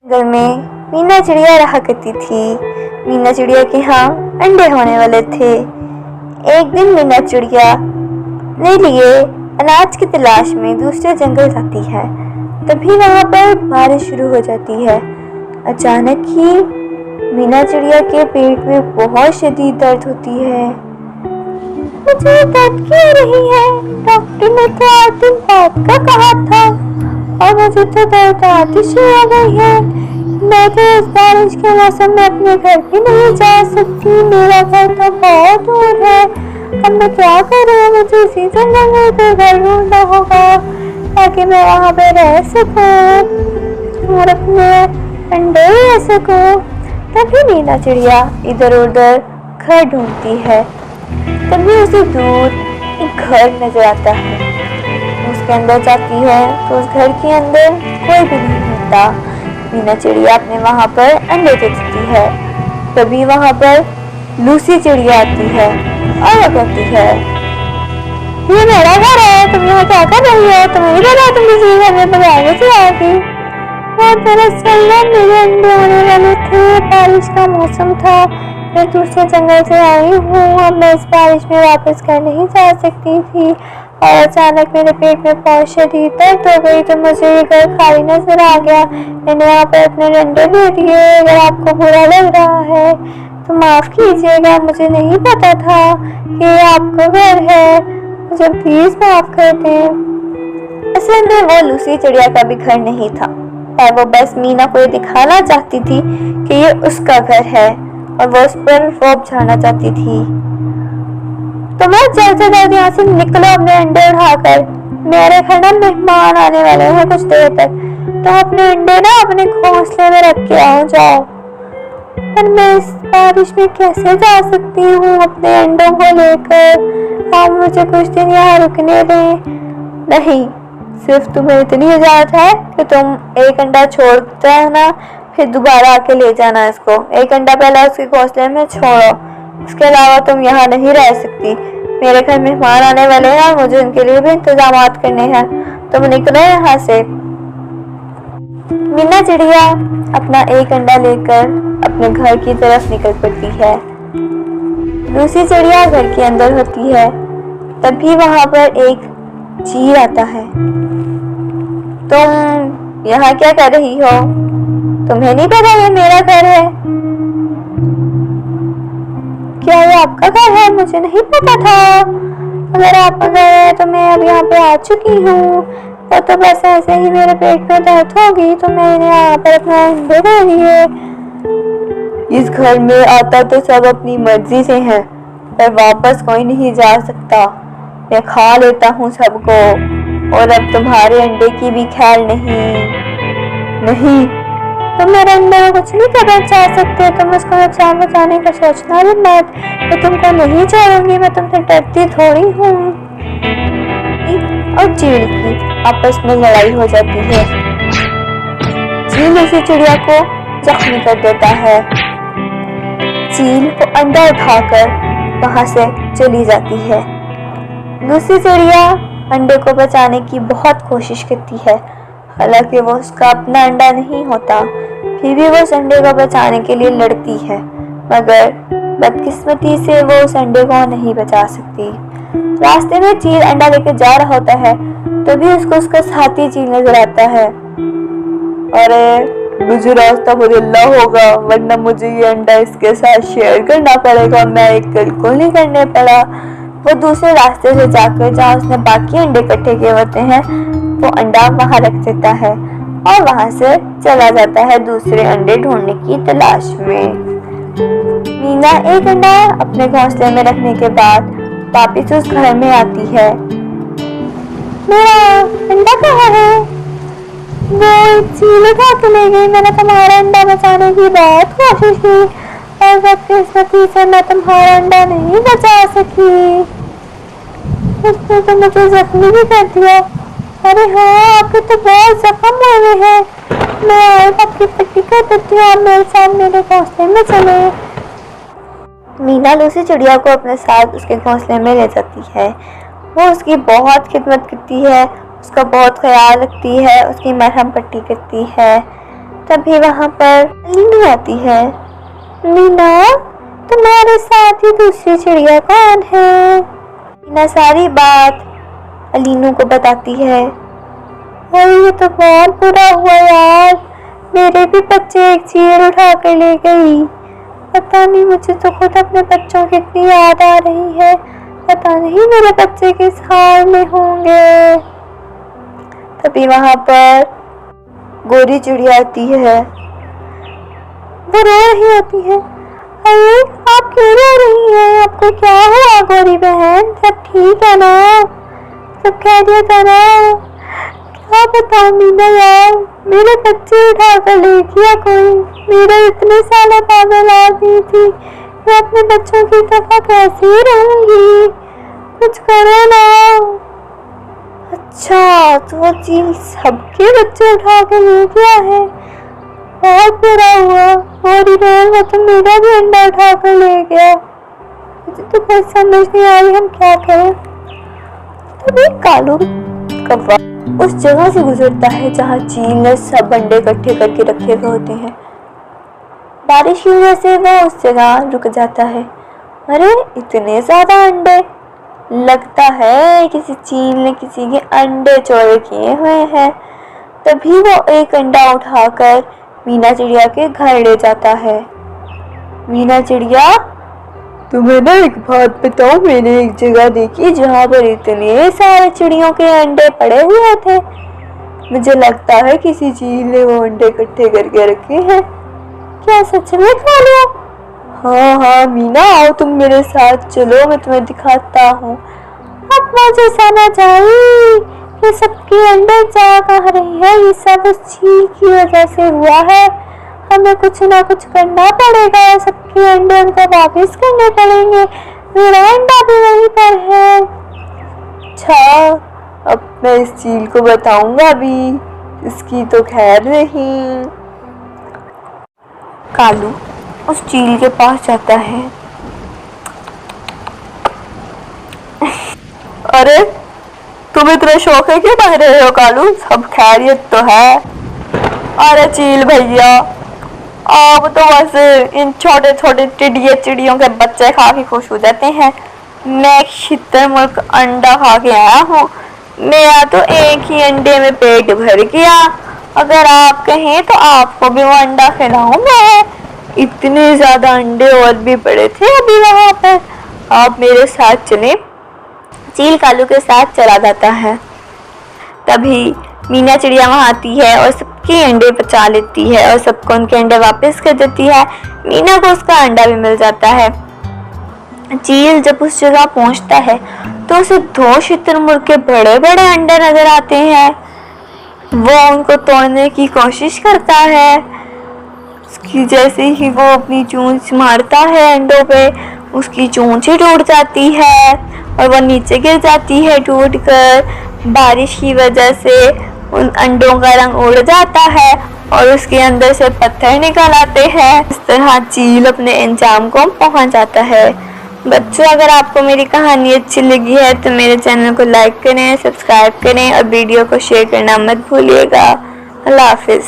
जंगल में मीना चिड़िया रहा करती थी। मीना चिड़िया के यहाँ अंडे होने वाले थे। एक दिन मीना चिड़िया अपने लिए अनाज की तलाश में दूसरे जंगल जाती है। तभी वहां पर बारिश शुरू हो जाती है। अचानक ही मीना चिड़िया के पेट में बहुत शदीद दर्द होती है। मुझे दर्द क्यों रही है? डॉक्टर ने तो 8 दिन बाद का कहा था और मुझे तो दर्द आतिश हो गई है। मैं तो इस बारिश के मौसम में अपने घर भी नहीं जा सकती। मेरा घर तो बहुत दूर है। अब मैं क्या करूँ? मुझे इसी जंगल में कोई घर ढूंढना होगा ताकि मैं वहाँ पे रह सकूँ और अपने अंडे ले सकूँ। तभी मीना चिड़िया इधर उधर घर ढूंढती है। तभी उसे दूर एक घर नजर आता है। उसके अंदर जाती है तो उस घर के अंदर कोई भी नहीं होता। मीना चिड़िया अपने वहां पर अंडे देती है। तभी वहां पर लूसी चिड़िया आती है और कहती है, ये मेरा घर है, तुम यहाँ क्या कर रही हो? तुम्हें नहीं पता तुम इसी घर में बजाने से आएगी? दरअसल मेरे अंडे होने वाले थे। बारिश का मौसम था। मैं दूसरे जंगल से आई हूँ। अब मैं इस बारिश में वापस घर नहीं जा सकती थी और अचानक मेरे पेट में बहुत शदीद दर्द हो गई तो मुझे ये घर खाली नजर आ गया। मैंने यहाँ पर अपने अंडे दे दिए। अगर आपको बुरा लग रहा है तो माफ कीजिएगा। मुझे नहीं पता था कि ये आपका घर है। मुझे प्लीज माफ कर दें। असल में वो लूसी चिड़िया का भी घर नहीं था और वो बस मीना को ये दिखाना चाहती थी कि ये उसका घर है और वो उस पर रौब झाड़ना चाहती थी। तो मैं जल्द से जल्द यहाँ से निकलो अपने अंडे उठाकर। मेरे घर ना मेहमान आने वाले हैं कुछ देर तक, तो अपने अंडे ना अपने घोंसले में रख के आओ जाओ। पर मैं इस बारिश में कैसे जा सकती हूँ अपने अंडों को लेकर? आप मुझे कुछ दिन यहाँ रुकने दें। नहीं, सिर्फ तुम्हें इतनी इजाजत है कि तुम एक अंडा छोड़ते है ना, फिर दोबारा आके ले जाना इसको। एक घंटा पहले उसके घोंसले में छोड़ो। इसके अलावा तुम यहाँ नहीं रह सकती। मेरे घर मेहमान आने वाले हैं और मुझे उनके लिए भी इंतजाम करने हैं। तुम निकलो यहाँ से। मीना चिड़िया अपना एक अंडा लेकर अपने घर की तरफ निकल पड़ती है। दूसरी चिड़िया घर के अंदर होती है। तभी वहां पर एक चील आता है। तुम यहाँ क्या कर रही हो? तुम्हें नहीं पता ये मेरा घर है? क्या ये आपका घर है? मुझे नहीं पता था। अगर आपका घर है तो मैं अब यहाँ पे आ चुकी हूँ। तो बस ऐसे ही मेरे पेट में दर्द होगी तो मैंने यहाँ पर अपना अंडे दे दिए। इस घर में आता तो सब अपनी मर्जी से है, पर वापस कोई नहीं जा सकता। मैं खा लेता हूँ सबको और अब तुम्हारे अंडे की भी ख्याल नहीं। तुम मेरे अंडे में कुछ नहीं करना चाह सकते। तुम उसको नुकसान पहुंचाने का सोचना भी मत। मैं तुमको नहीं छोड़ूंगी। मैं तुमसे डरती थोड़ी हूँ। और चील की आपस में लड़ाई हो जाती है। चील उसी चिड़िया को जख्मी कर देता है। चील को अंडा उठाकर वहां से चली जाती है। दूसरी चिड़िया अंडे को बचाने की बहुत कोशिश करती है। हालांकि वो उसका अपना अंडा नहीं होता, फिर भी वो उस अंडे को बचाने के लिए लड़ती है, मगर बदकिस्मती से वो उस अंडे को नहीं बचा सकती। रास्ते में चील अंडा लेकर जा रहा होता है, तभी उसको उसका साथी चील नजर आता है। अरे मुझे रास्ता बदलना होगा वरना मुझे ये अंडा इसके साथ शेयर करना पड़ेगा। मैं एक बिल्कुल नहीं करने पड़ा। वो दूसरे रास्ते से जाकर जहाँ उसने बाकी अंडे इकट्ठे किए होते हैं वो अंडा वहां रख देता है और वहां से चला जाता है दूसरे अंडे ढूंढने की तलाश में। मीना एक अंडा अपने घोंसले में रखने के बाद वापिस उस घर में आती है। मेरा अंडा कहाँ है? वो चील उठा के ले गई। मैंने तुम्हारा अंडा बचाने की बहुत कोशिश की और बदकिस्मती से मैं तुम्हारा अंडा नहीं बचा सकी। उसने तो मुझे जख्मी भी कर दिया। अरे हाँ, आपके तो बहुत जख्म हुए हैं। मैं आपकी पट्टी कर देती हूँ। आप मेरे साथ मेरे घोंसले में चले। मीना लूसी चिड़िया को अपने साथ उसके घोंसले में ले जाती है। वो उसकी बहुत खिदमत करती है, उसका बहुत ख्याल रखती है, उसकी मरहम पट्टी करती है। तभी वहाँ पर मीनू आती है। मीना, तुम्हारे साथ ही दूसरी चिड़िया कौन है? मीना सारी बात अलीनू को बताती है। अरे ये तो बहुत बुरा हुआ यार, मेरे भी बच्चे एक चील उठा कर ले गई। पता नहीं, मुझे तो खुद अपने बच्चों की इतनी याद आ रही है। पता नहीं मेरे बच्चे किस हाल में होंगे। तभी वहां पर गोरी चिड़िया आती है। वो रो रही होती है। अरे आप क्यों रो रही हैं? आपको क्या हुआ गोरी बहन? सब ठीक है ना? सब खैरियत है ना? क्या बताऊं मीना यार, मेरे बच्चे उठा कर ले गया कोई। मेरा इतने साल पागल आदमी थी, मैं अपने बच्चों की तरह कैसे रहूंगी? कुछ करो ना। अच्छा, तो वो चील सबके बच्चे उठा के ले गया है। बहुत बुरा हुआ। और वो तो मेरा भी अंडा उठा कर ले गया। मुझे तो कुछ समझ नहीं आ रही हम क्या करें। तभी कालू कौवा उस जगह से गुजरता है जहाँ चील ने सब अंडे इकट्ठे करके रखे हुए होते हैं। बारिश की वजह से वो उस जगह रुक जाता है। अरे इतने ज्यादा अंडे, लगता है किसी चील ने किसी के अंडे चोरी किए हुए हैं। तभी वो एक अंडा उठाकर मीना चिड़िया के घर ले जाता है। मीना चिड़िया, तुम्हें ना एक बात बताऊं, मैंने एक जगह देखी जहाँ पर इतने सारे चिड़ियों के अंडे पड़े हुए थे। मुझे लगता है किसी चील ने वो अंडे इकट्ठे करके रखे हैं। क्या सच में कालू? हाँ हाँ मीना, आओ तुम मेरे साथ चलो, मैं तुम्हें दिखाता हूँ। अब मुझे समझ आई ये सबके अंडे जा कहाँ रही है। ये सब उस चील की वजह से हुआ है। हमें कुछ ना कुछ करना पड़ेगा, सबके अंडे उनको वापस करने पड़ेंगे। मेरा अंडा भी वहीं पर है। अच्छा, अब मैं इस चील को बताऊंगा भी, इसकी तो खैर नहीं। कालू उस चील के पास जाता है। अरे तुम इतने शौक है क्यों बह रहे हो कालू? सब खैरियत तो है? अरे चील भैया, आप तो बस इन छोटे छोटे चिड़ियों के बच्चे खा के खुश हो जाते हैं। मैं एक मुल्क अंडा खा के आया हूँ। मेरा तो एक ही अंडे में पेट भर गया। अगर आप कहें तो आपको भी वो अंडा खिलाऊंगा। इतने ज्यादा अंडे और भी पड़े थे अभी वहां पर। आप मेरे साथ चले। चील कालू के साथ चला जाता है। तभी मीना चिड़िया वहां आती है और सबके अंडे बचा लेती है और सबको उनके अंडे वापस कर देती है। मीना को उसका अंडा भी मिल जाता है। चील जब उस जगह पहुंचता है तो उसे दो शुतुरमुर्ग के बड़े बड़े अंडे नजर आते हैं। वो उनको तोड़ने की कोशिश करता है। उसकी जैसे ही वो अपनी चोंच मारता है अंडों पे, उसकी चोंच ही टूट जाती है और वो नीचे गिर जाती है टूटकर। बारिश की वजह से उन अंडों का रंग उड़ जाता है और उसके अंदर से पत्थर निकल आते हैं। इस तरह चील अपने अंजाम को पहुंच जाता है। बच्चों, अगर आपको मेरी कहानी अच्छी लगी है तो मेरे चैनल को लाइक करें, सब्सक्राइब करें और वीडियो को शेयर करना मत भूलिएगा। अल्लाह हाफिज़।